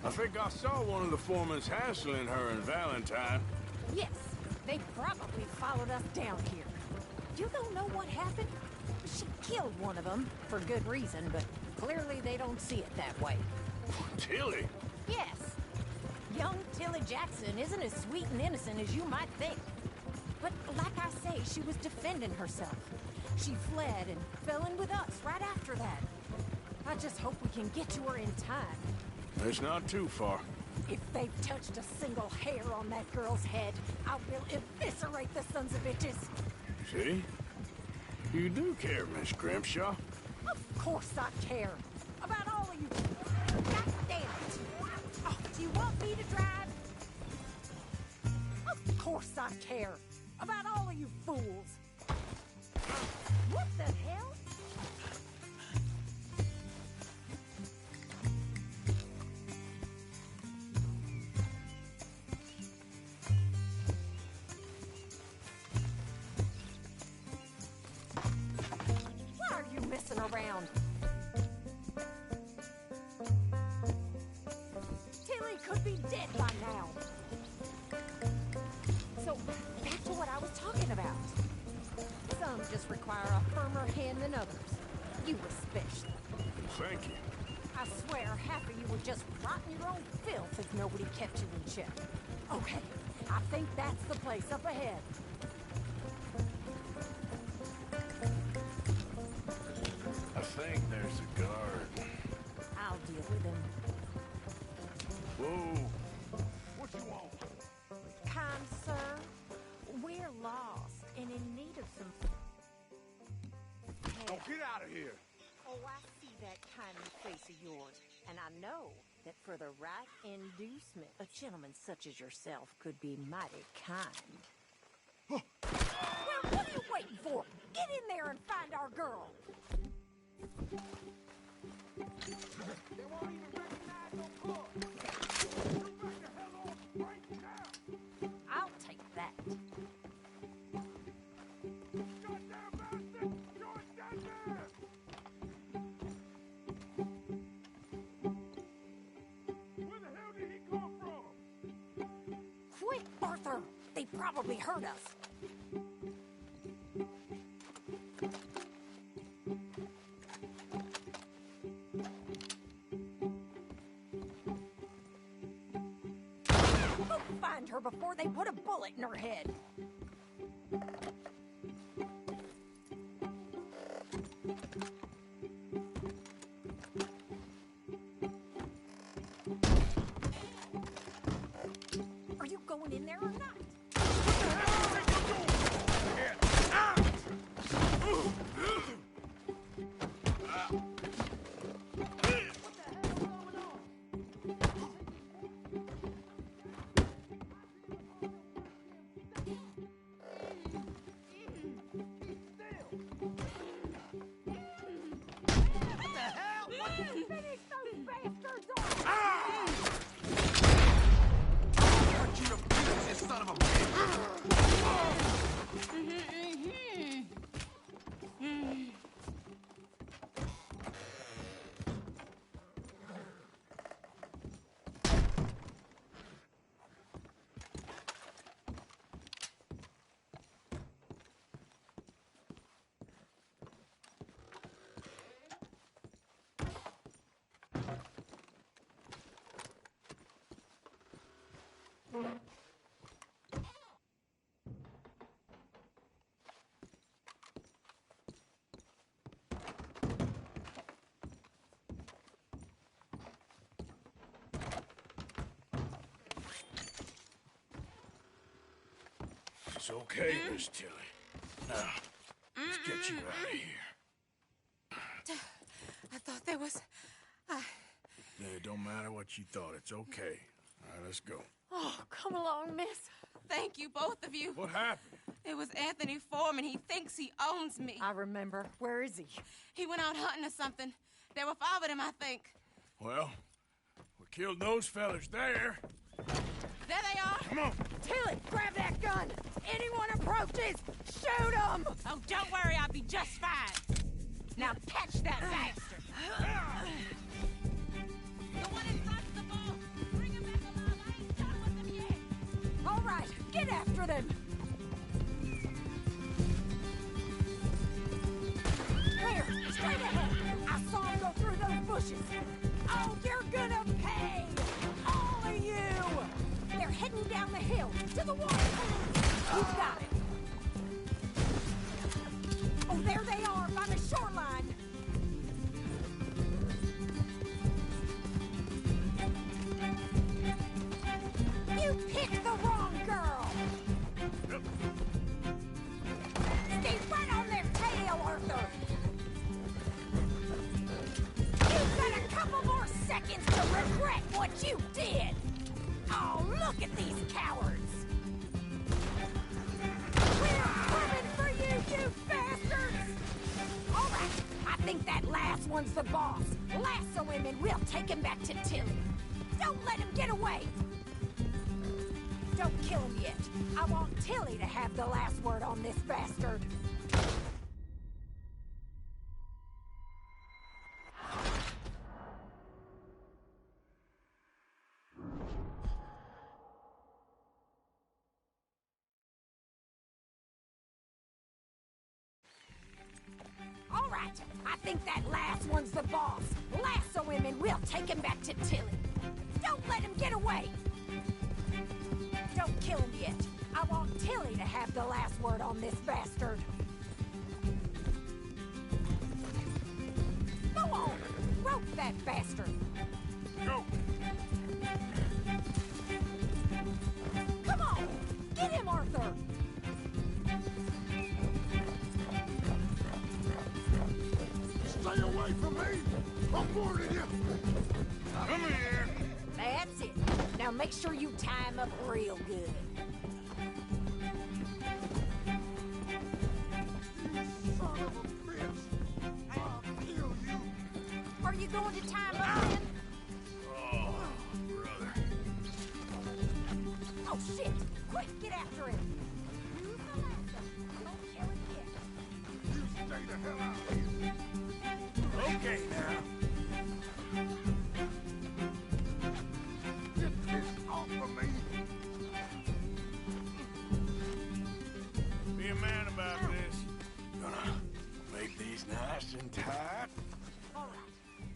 I think I saw one of the foremans hassling her and Valentine. Yes, they probably followed us down here. You don't know what happened? She killed one of them, for good reason, but clearly they don't see it that way. Tilly? Yes. Young Tilly Jackson isn't as sweet and innocent as you might think. But like I say, she was defending herself. She fled and fell in with us right after that. I just hope we can get to her in time. It's not too far. If they've touched a single hair on that girl's head, I will eviscerate the sons of bitches. See? You do care, Miss Grimshaw. Of course I care. About all of you. God damn it. Oh, do you want me to drive? Of course I care. About all of you fools. What the hell? Why are you messing around? Tilly could be dead by now. So, back to what I was talking about. Some just require a firmer hand than others. You especially. Thank you. I swear half of you were just rotting your own filth if nobody kept you in check. Okay, I think that's the place up ahead. I think there's a guard. I'll deal with him. Whoa. What you want? Kind sir, we're lost and in need of some help. Don't get out of here. Oh, I see that kindly face of yours, and I know that for the right inducement, a gentleman such as yourself could be mighty kind. Well, what are you waiting for? Get in there and find our girl. They won't even recognize your car. You back the hell off right now. I'll take that. Goddamn bastard! You're dead there! Where the hell did he come from? Quick, Arthur! They probably heard us. Go find her before they put a bullet in her head. Are you going in there or not? Finish those bastards off! Want you to finish this son of a bitch! It's okay, Miss Tilly. Now, let's get you out of here. I thought there was... Yeah, it don't matter what you thought. It's okay. All right, let's go. Oh, come along, miss. Thank you, both of you. What happened? It was Anthony Foreman. He thinks he owns me. I remember. Where is he? He went out hunting or something. There were 5 of them, I think. Well, we killed those fellas there. There they are. Come on. Tilly, grab that gun! Anyone approaches, shoot them! Oh, don't worry. I'll be just fine. Now catch that bastard. The one in front of the ball. Get after them! There, straight ahead! I saw him go through those bushes! Oh, you're gonna pay! All of you! They're heading down the hill, to the water! You got it! Oh, there they are, by the shoreline! You picked the wrong girl! Stay right on their tail, Arthur! You've got a couple more seconds to regret what you did! Oh, look at these cowards! We're coming for you, you bastards! All right, I think that last one's the boss. Lasso him and we'll take him back to Tilly. Don't let him get away! Don't kill him yet. I want Tilly to have the last word on this bastard. All right, I think that last one's the boss. Lasso him and we'll take him back to Tilly. Don't let him get away! Don't kill him yet. I want Tilly to have the last word on this bastard. Go on! Rope that bastard! Go! Come on! Get him, Arthur! Stay away from me! I'm warning you! Come here! That's it. Now make sure you tie him up real good. Son of a bitch! I'll kill you! Are you going to tie him up then? Oh, brother. Oh, shit! Quick, get after him! Use the lasso. Don't kill him yet. You stay the hell out of here! Okay, now. Get this off of me! Be a man about this. Gonna make these nice and tight. All right.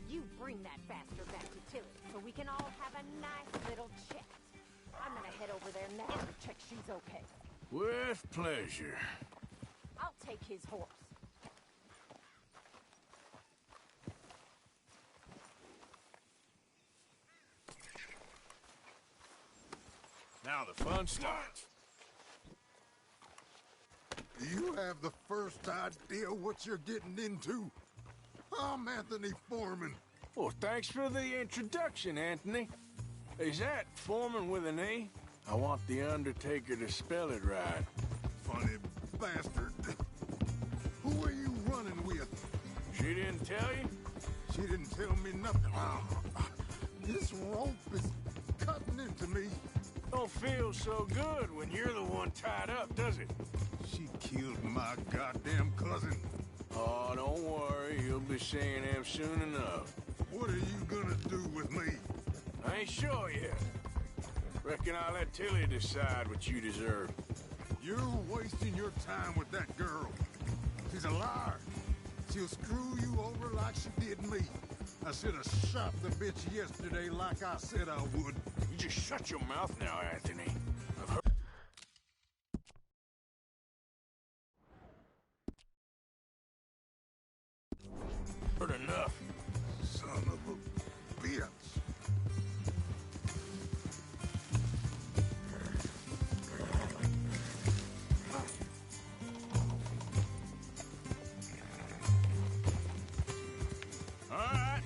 You bring that bastard back to Tilly so we can all have a nice little chat. I'm gonna head over there now to check she's okay. With pleasure. I'll take his horse. Now the fun starts. Do you have the first idea what you're getting into? I'm Anthony Foreman. Well, thanks for the introduction, Anthony. Is that Foreman with an E? I want the Undertaker to spell it right. Funny bastard. Who are you running with? She didn't tell you? She didn't tell me nothing. This rope is cutting into me. Don't feel so good when you're the one tied up, does it? She killed my goddamn cousin. Oh, don't worry. You'll be seeing him soon enough. What are you gonna do with me? I ain't sure yet. Reckon I'll let Tilly decide what you deserve. You're wasting your time with that girl. She's a liar. She'll screw you over like she did me. I should have shot the bitch yesterday like I said I would. You just shut your mouth now, Anthony. I've heard enough. Son of a bitch. All right.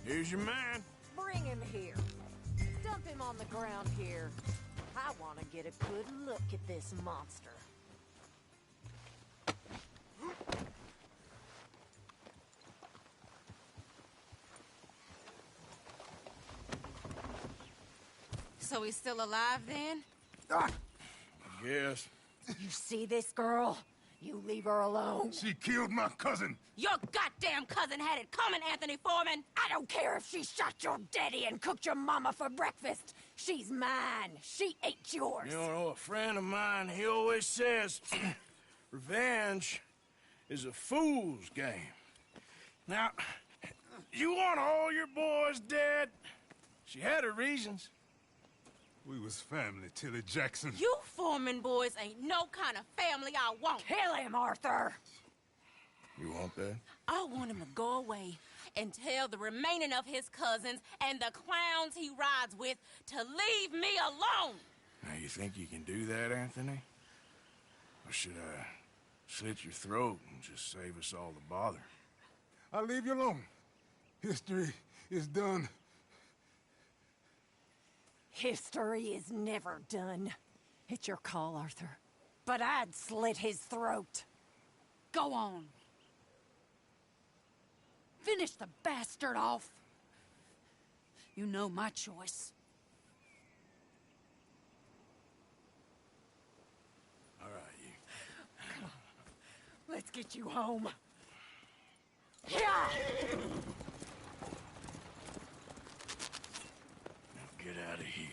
Here's your man. Bring him here. Dump him on the ground here. I want to get a good look at this monster. So he's still alive then? Ah, I guess. You see this girl? You leave her alone. she killed my cousin. Your goddamn cousin had it coming, Anthony Foreman! I don't care if she shot your daddy and cooked your mama for breakfast. She's mine. She ain't yours. You know, a friend of mine, he always says, revenge is a fool's game. Now, you want all your boys dead? She had her reasons. We was family, Tilly Jackson. You Foreman boys ain't no kind of family I want. Kill him, Arthur. You want that? I want him to go away and tell the remaining of his cousins and the clowns he rides with to leave me alone. Now, you think you can do that, Anthony? Or should I slit your throat and just save us all the bother? I'll leave you alone. History is done. History is never done. It's your call, Arthur. But I'd slit his throat. Go on. Finish the bastard off. You know my choice. All right, you. Come on. Let's get you home. Yeah! Now get out of here.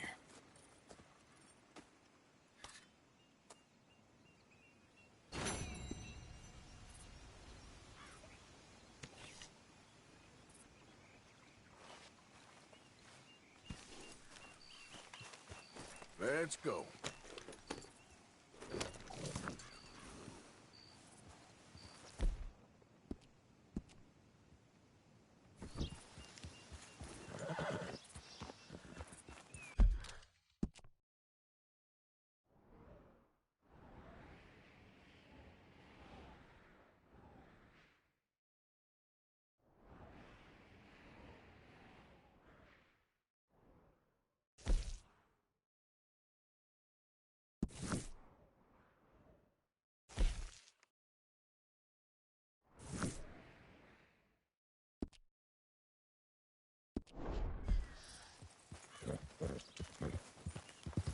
Let's go.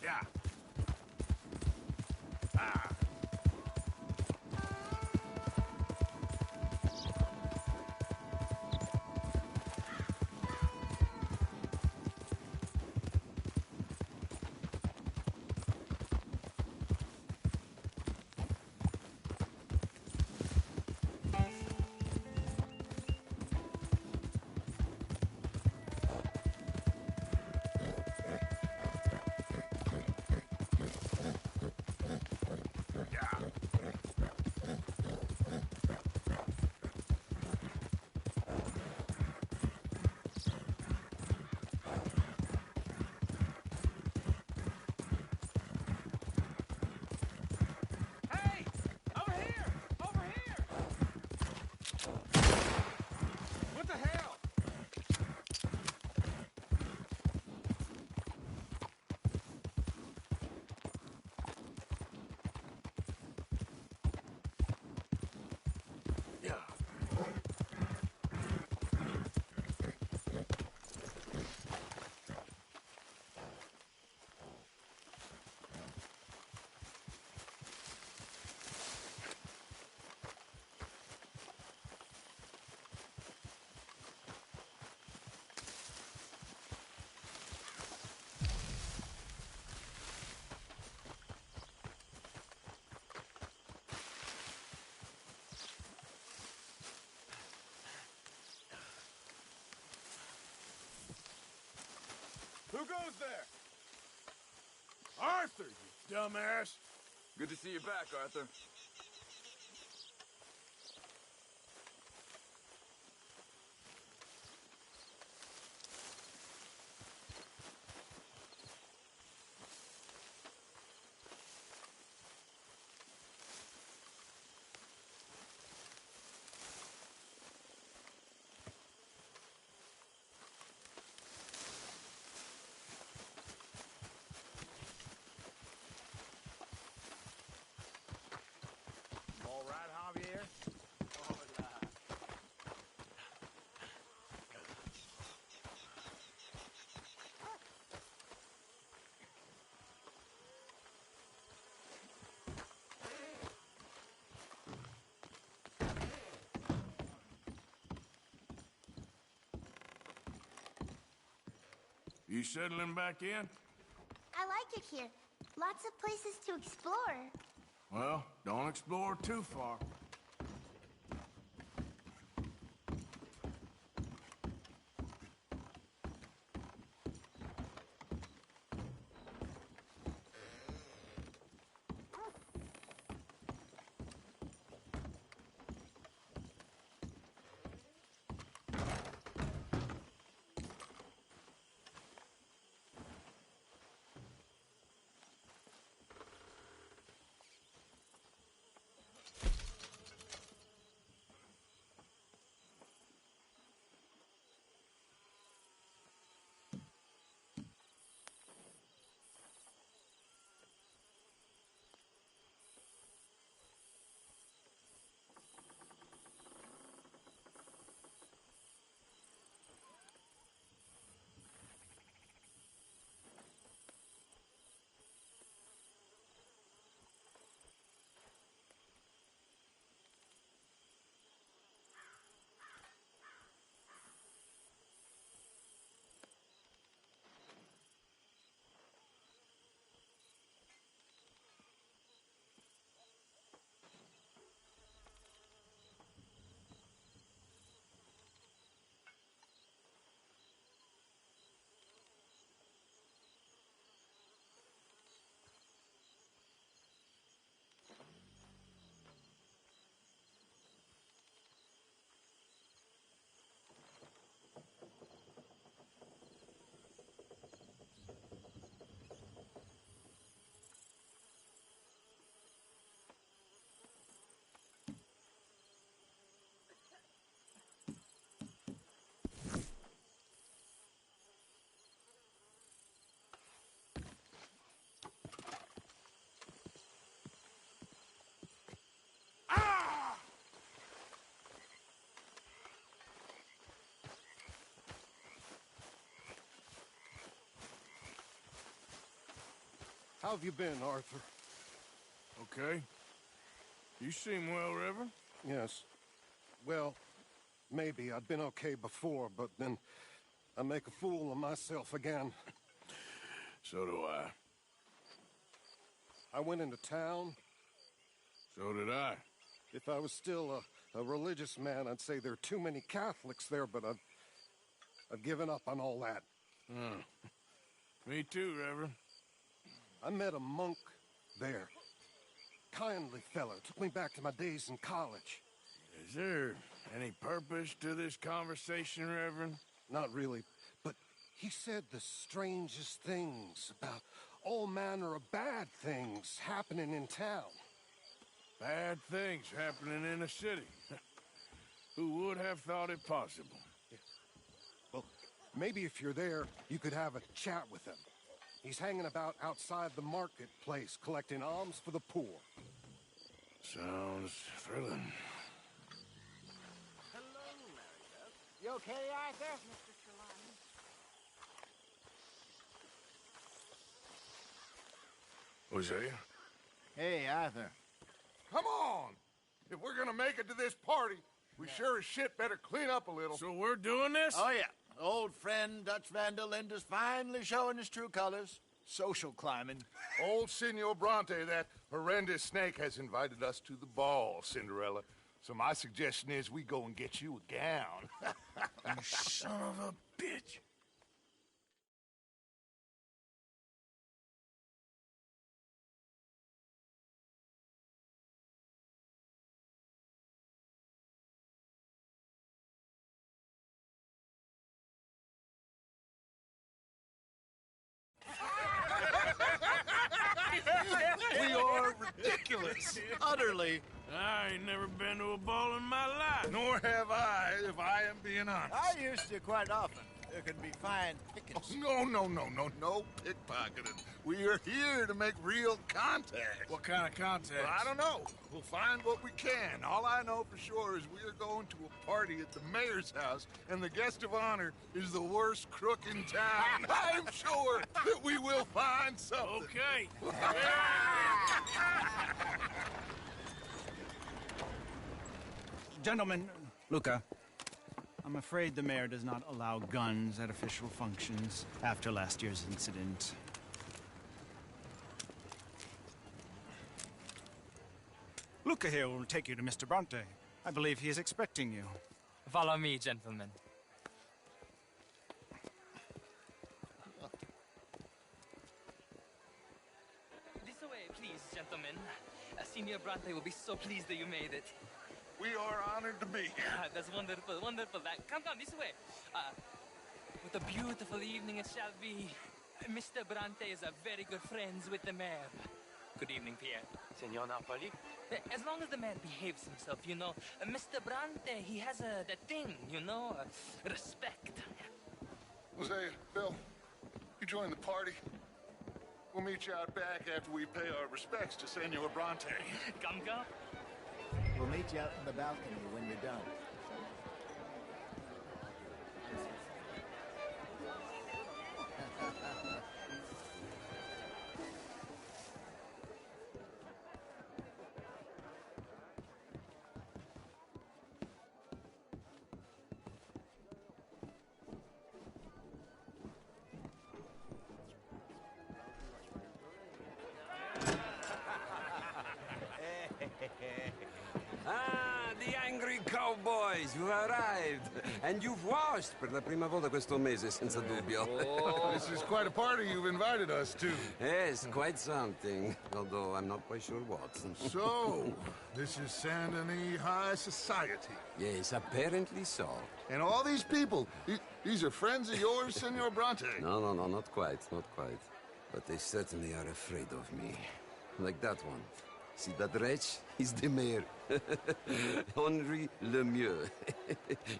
Yeah. Ah. Who goes there? Arthur, you dumbass! Good to see you back, Arthur. All right, Javier? You settling back in? I like it here. Lots of places to explore. Well, don't explore too far. How have you been, Arthur? Okay. You seem well, Reverend. Yes. Well, maybe. I'd been okay before, but then I make a fool of myself again. So do I. I went into town. So did I. If I was still a religious man, I'd say there are too many Catholics there, but I've given up on all that. Me too, Reverend. I met a monk there. Kindly fellow, took me back to my days in college. Is there any purpose to this conversation, Reverend? Not really, but he said the strangest things about all manner of bad things happening in town. Bad things happening in a city. Who would have thought it possible? Yeah. Well, maybe if you're there, you could have a chat with him. He's hanging about outside the marketplace, collecting alms for the poor. Sounds thrilling. Hello, Marybeth. You okay, Arthur? Mr. Trelawney. Hosea? Hey, Arthur. Come on! If we're gonna make it to this party, we sure as shit better clean up a little. So we're doing this? Oh, yeah. Old friend Dutch Van der Linde's finally showing his true colors. Social climbing. Old Senor Bronte, that horrendous snake, has invited us to the ball, Cinderella. So my suggestion is we go and get you a gown. You son of a bitch. We are ridiculous. Utterly. I ain't never been to a ball in my life. Nor have I, if I am being honest. I used to quite often. There can be fine pickings. No pickpocketing. We are here to make real contact. What kind of contact? Well, I don't know. We'll find what we can. All I know for sure is we are going to a party at the mayor's house, and the guest of honor is the worst crook in town. I'm sure that we will find something. Okay. Gentlemen, Luca, I'm afraid the mayor does not allow guns at official functions after last year's incident. Luca here will take you to Mr. Bronte. I believe he is expecting you. Follow me, gentlemen. This way, please, gentlemen. Senior Bronte will be so pleased that you made it. We are honored to be here. That's wonderful, wonderful. Come, this way. What a beautiful evening it shall be. Mr. Bronte is a very good friends with the mayor. Good evening, Pierre. Senor Napoli? As long as the man behaves himself, you know. Mr. Bronte, he has that thing, you know, respect. Hosea, Bill, you join the party. We'll meet you out back after we pay our respects to Senor Bronte. Come. We'll meet you out in the balcony when you're done. The angry cowboys, you've arrived. And you've washed per la prima volta questo mese, senza dubbio. Oh, this is quite a party you've invited us to. Yes, quite something. Although I'm not quite sure what. So, this is Saint Denis High Society. Yes, apparently so. And all these people, these are friends of yours, Senor Bronte? No, not quite. But they certainly are afraid of me. Like that one. See that wretch? He's the mayor. Henri Lemieux.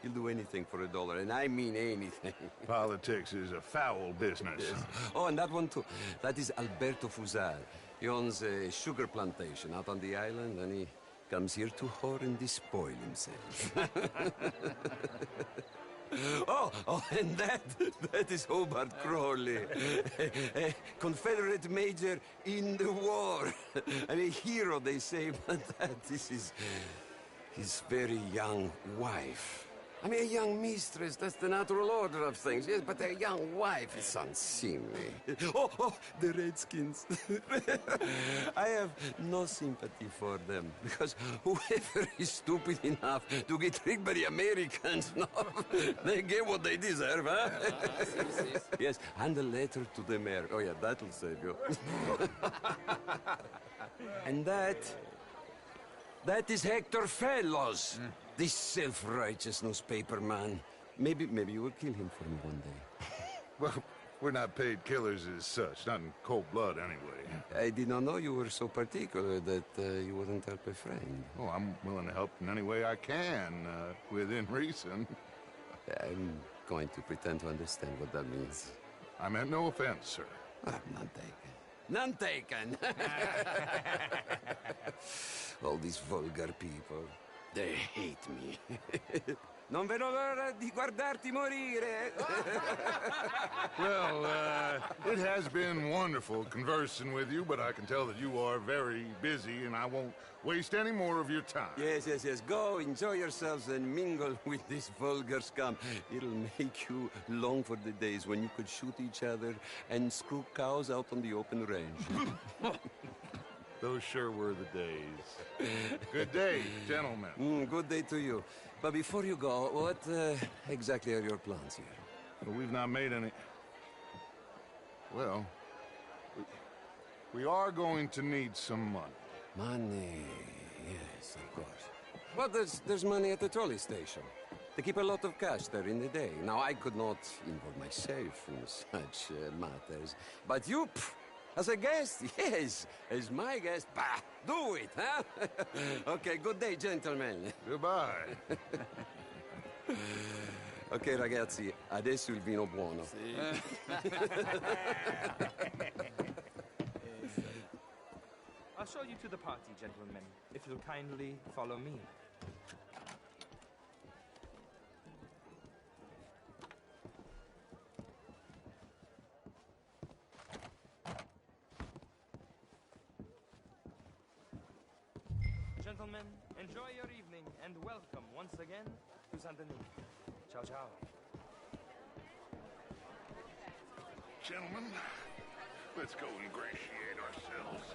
He'll do anything for $1, and I mean anything. Politics is a foul business. Yes. Oh, and that one too. That is Alberto Fusar. He owns a sugar plantation out on the island, and he comes here to whore and despoil himself. Oh, and that is Hobart Crawley, a Confederate major in the war, and a hero, they say, but that is his very young wife. I mean, a young mistress, that's the natural order of things, yes, but a young wife is unseemly. Oh, the Redskins. I have no sympathy for them, because whoever is stupid enough to get tricked by the Americans, no, they get what they deserve, huh? Yes, and a letter to the mayor. Oh, yeah, that'll save you. And that is Hector Fellows. This self-righteous newspaper man. Maybe you will kill him for me one day. Well, we're not paid killers as such, not in cold blood anyway. I did not know you were so particular that you wouldn't help a friend. Oh, I'm willing to help in any way I can, within reason. I'm going to pretend to understand what that means. I meant no offense, sir. None taken. None taken! All these vulgar people. They hate me. Non vedo l'ora di guardarti morire. Well, it has been wonderful conversing with you, but I can tell that you are very busy, and I won't waste any more of your time. Yes. Go, enjoy yourselves, and mingle with this vulgar scum. It'll make you long for the days when you could shoot each other and screw cows out on the open range. Those sure were the days. Good day, gentlemen. Good day to you. But before you go, what exactly are your plans here? Well, we've not made any... Well, we are going to need some money. Money, yes, of course. Well, there's money at the trolley station. They keep a lot of cash there in the day. Now, I could not involve myself in such matters. But you... As a guest? Yes. As my guest? Bah! Do it, huh? Okay, good day, gentlemen. Goodbye. Ok, ragazzi, adesso il vino buono. Sì. I'll show you to the party, gentlemen, if you'll kindly follow me. Gentlemen, enjoy your evening and welcome once again to Saint Denis. Ciao, ciao. Gentlemen, let's go ingratiate ourselves.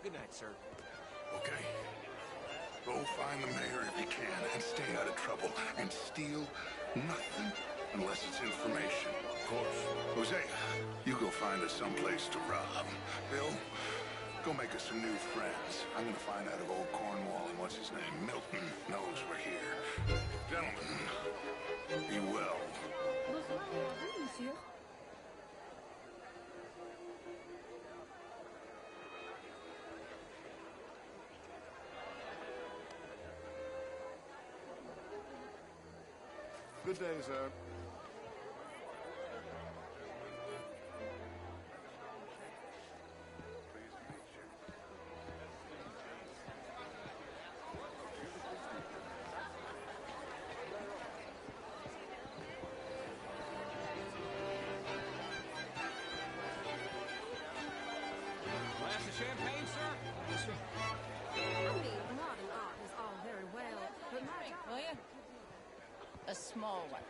Good night, sir. Okay. Go find the mayor if you can, and stay out of trouble. And steal nothing unless it's information. Of course. Jose, you go find us someplace to rob. Bill, go make us some new friends. I'm gonna find out if old Cornwall and what's his name, Milton, knows we're here. Gentlemen, be well. Monsieur. Good day, sir. Glass of champagne, sir? Yes, sir. I mean, modern art is all very well, but my job... Will you? A small one.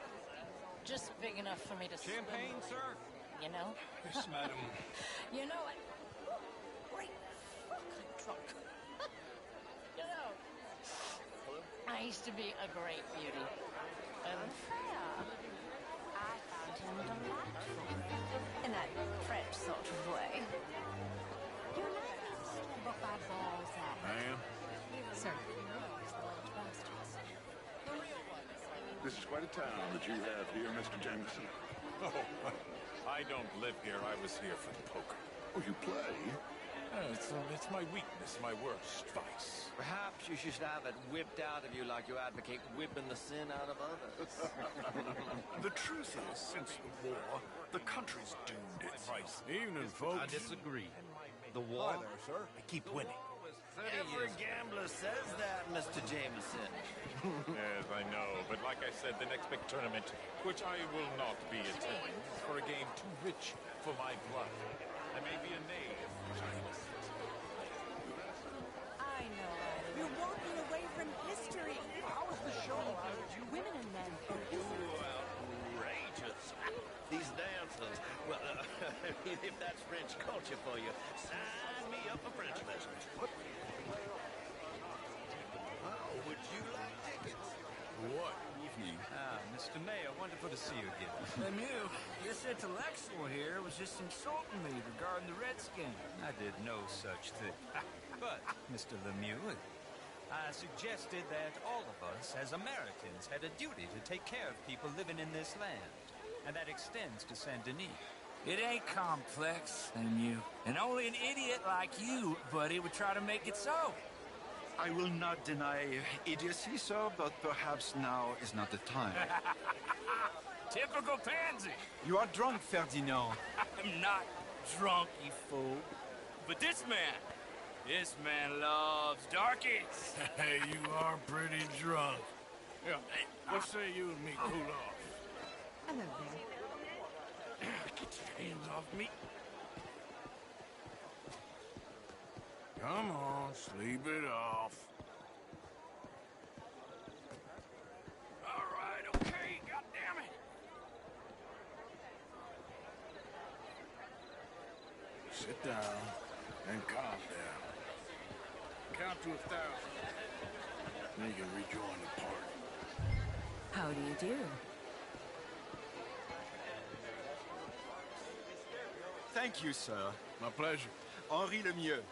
Just big enough for me to Champagne, swim. sir? You know? Yes, madam. You know what? Great fuck, I'm drunk. You know, I used to be a great beauty. Unfair. I found him delightful. In that French sort of way. You're not used to what my balls at. Ma'am? Sir. This is quite a town that you have here, Mr. Jameson. Oh, I don't live here. I was here for poker. Oh, you play? It's my weakness, my worst vice. Perhaps you should have it whipped out of you like you advocate whipping the sin out of others. The truth is, since the war, the country's doomed its vice. Evening, folks. I disagree. The war? Hi there, sir. I keep winning. Every gambler says that, Mr. Jameson. Yes, I know. But like I said, the next big tournament, which I will not be attending, is for a game too rich for my blood. I may be a knave, Chinese. I know. You're walking away from history. How was the show? Women and men. Outrageous. These dancers. Well, if that's French culture for you, sign me up for French lessons. Would you like tickets? What evening? Ah, Mr. Mayor, wonderful to see you again. Lemieux, this intellectual here was just insulting me regarding the Redskins. I did no such thing. But, Mr. Lemieux, I suggested that all of us, as Americans, had a duty to take care of people living in this land. And that extends to Saint Denis. It ain't complex, Lemieux. And only an idiot like you, buddy, would try to make it so. I will not deny idiocy, sir, but perhaps now is not the time. Typical pansy. You are drunk, Ferdinand. I'm not drunk, you fool. But this man loves darkies. Hey, you are pretty drunk. Yeah, hey, what say you and me cool off? Hello there. Get your hands off me. Come on, sleep it off. All right, okay, goddammit. Sit down and calm down. Count to 1,000. Then you can rejoin the party. How do you do? Thank you, sir. My pleasure. Henri Lemieux.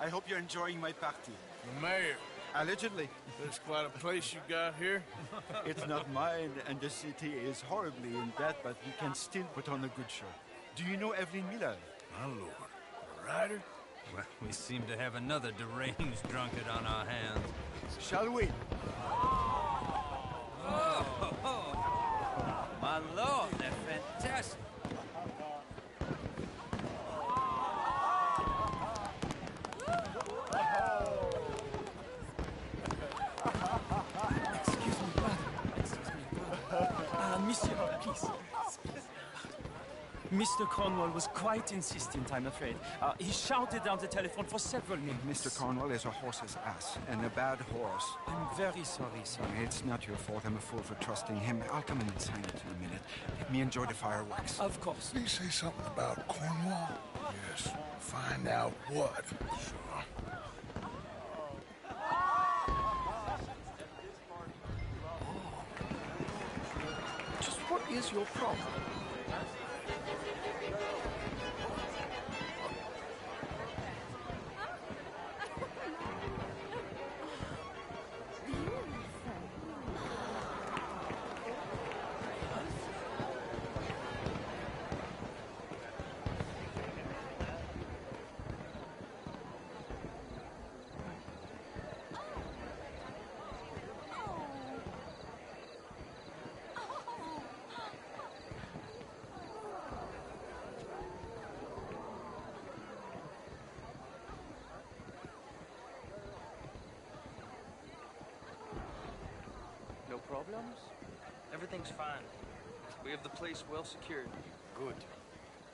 I hope you're enjoying my party. The mayor. Allegedly. There's quite a place you got here. It's not mine, and the city is horribly in debt, but we can still put on a good show. Do you know Evelyn Miller? My lord. A writer? Well, we seem to have another deranged drunkard on our hands. Shall we? Oh, my lord, they're fantastic. Monsieur, please. Mr. Cornwall was quite insistent, I'm afraid. He shouted down the telephone for several minutes. Mr. Cornwall is a horse's ass, and a bad horse. I'm very sorry, sir. It's not your fault. I'm a fool for trusting him. I'll come in and sign it in a minute. Let me enjoy the fireworks. Of course. Did he say something about Cornwall? Yes. Find out what. Sure. Just what is your problem? No problems? Everything's fine. We have the place well secured. Good.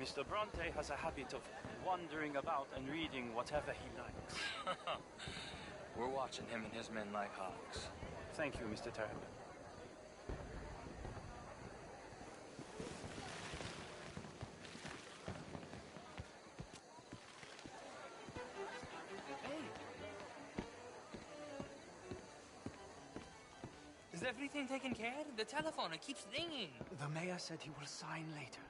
Mr. Bronte has a habit of wandering about and reading whatever he likes. We're watching him and his men like hawks. Thank you, Mr. Terrell. Is everything taken care of? The telephone, it keeps ringing. The mayor said he will sign later.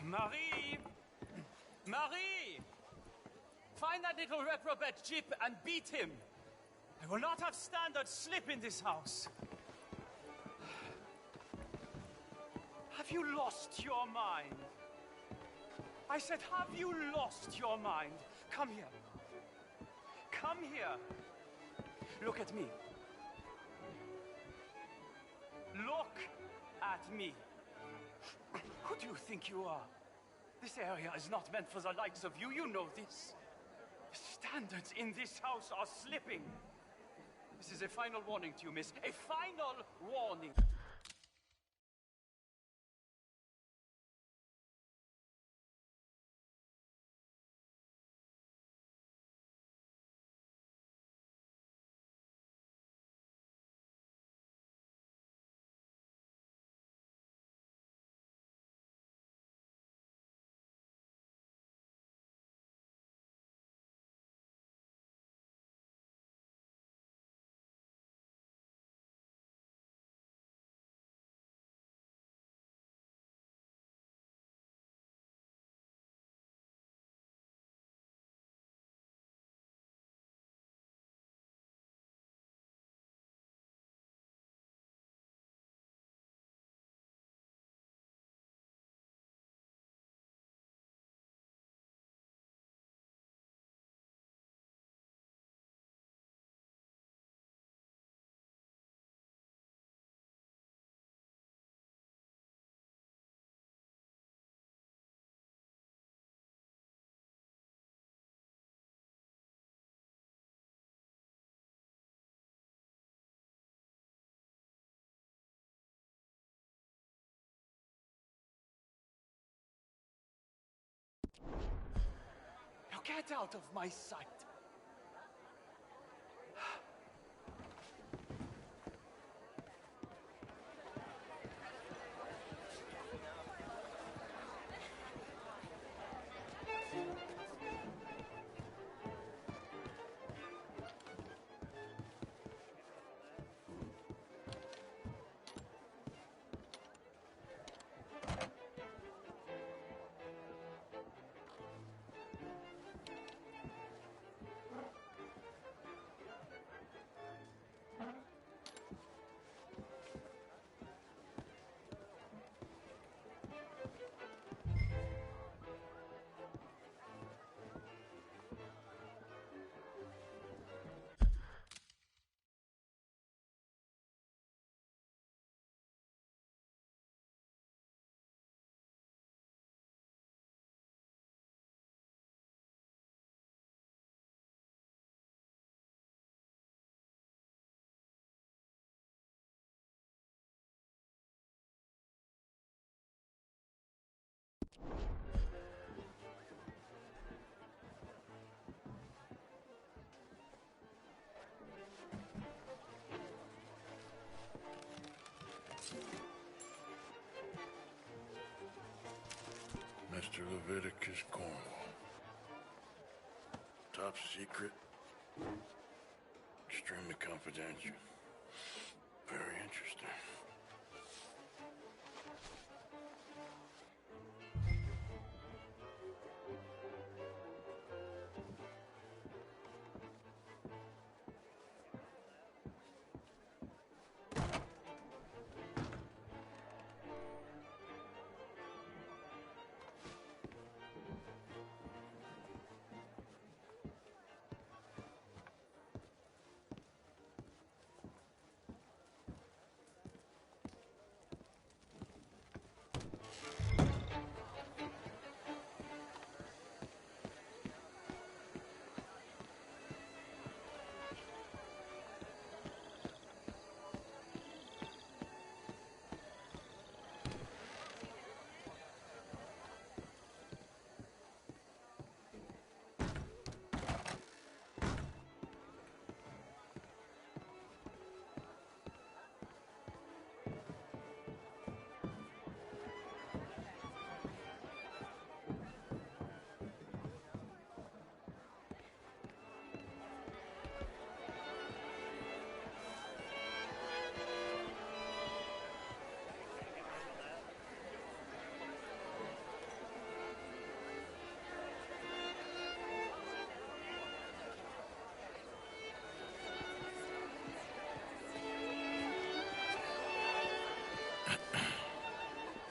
Marie! Marie! Find that little reprobate Jip and beat him. I will not have standard slip in this house. Have you lost your mind? I said, have you lost your mind? Come here. Come here. Look at me. Look at me. Who do you think you are? This area is not meant for the likes of you. You know this. The standards in this house are slipping. This is a final warning to you, miss. A final warning. Now get out of my sight. Mr. Leviticus Cornwall. Top secret. Extremely confidential. Very interesting.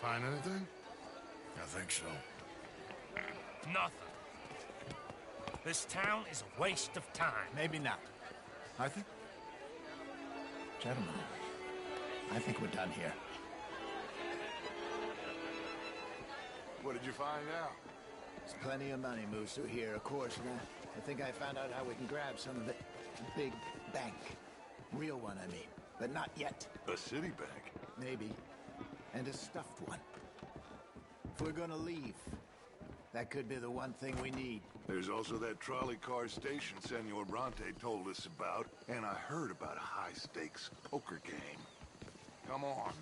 Find anything? I think so. Nothing. This town is a waste of time. Maybe not. Arthur? Gentlemen, I think we're done here. What did you find out? There's plenty of money moves through here, of course, and I think I found out how we can grab some of it. A big bank. Real one, I mean. But not yet. A city bank? Maybe. And a stuffed one. If we're gonna leave, that could be the one thing we need. There's also that trolley car station Senor Bronte told us about, and I heard about a high-stakes poker game. Come on.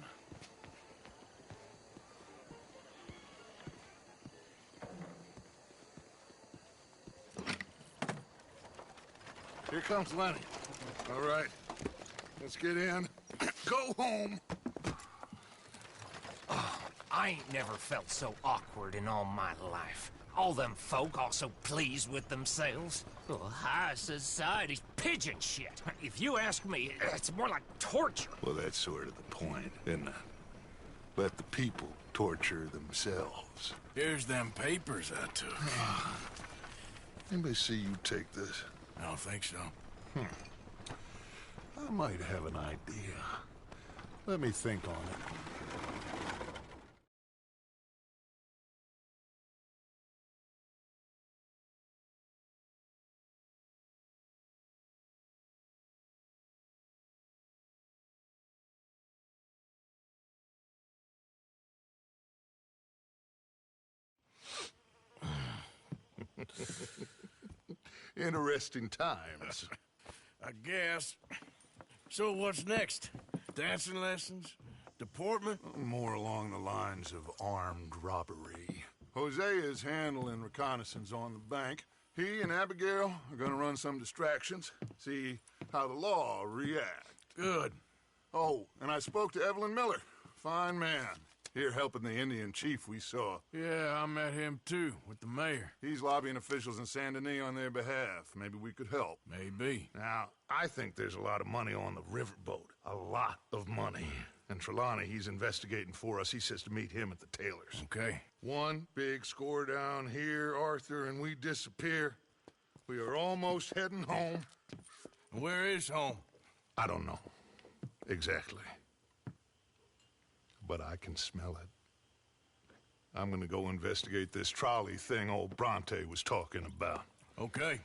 Here comes Lenny. All right, let's get in. Go home. I ain't never felt so awkward in all my life. All them folk all so pleased with themselves. Oh, high society's pigeon shit. If you ask me, it's more like torture. Well, that's sort of the point, isn't it? Let the people torture themselves. Here's them papers I took. Anybody see you take this? I don't think so. I might have an idea. Let me think on it. Interesting times. I guess. So what's next? Dancing lessons? Deportment? More along the lines of armed robbery. Hosea is handling reconnaissance on the bank. He and Abigail are gonna run some distractions, see how the law react. Good. Oh, and I spoke to Evelyn Miller. Fine man. Here helping the Indian chief we saw. Yeah, I met him too, with the mayor. He's lobbying officials in Saint Denis on their behalf. Maybe we could help. Maybe. Now, I think there's a lot of money on the riverboat. A lot of money. And Trelawney, he's investigating for us. He says to meet him at the Taylors. Okay. One big score down here, Arthur, and we disappear. We are almost heading home. Where is home? I don't know. Exactly. But I can smell it. I'm gonna go investigate this trolley thing old Bronte was talking about. Okay.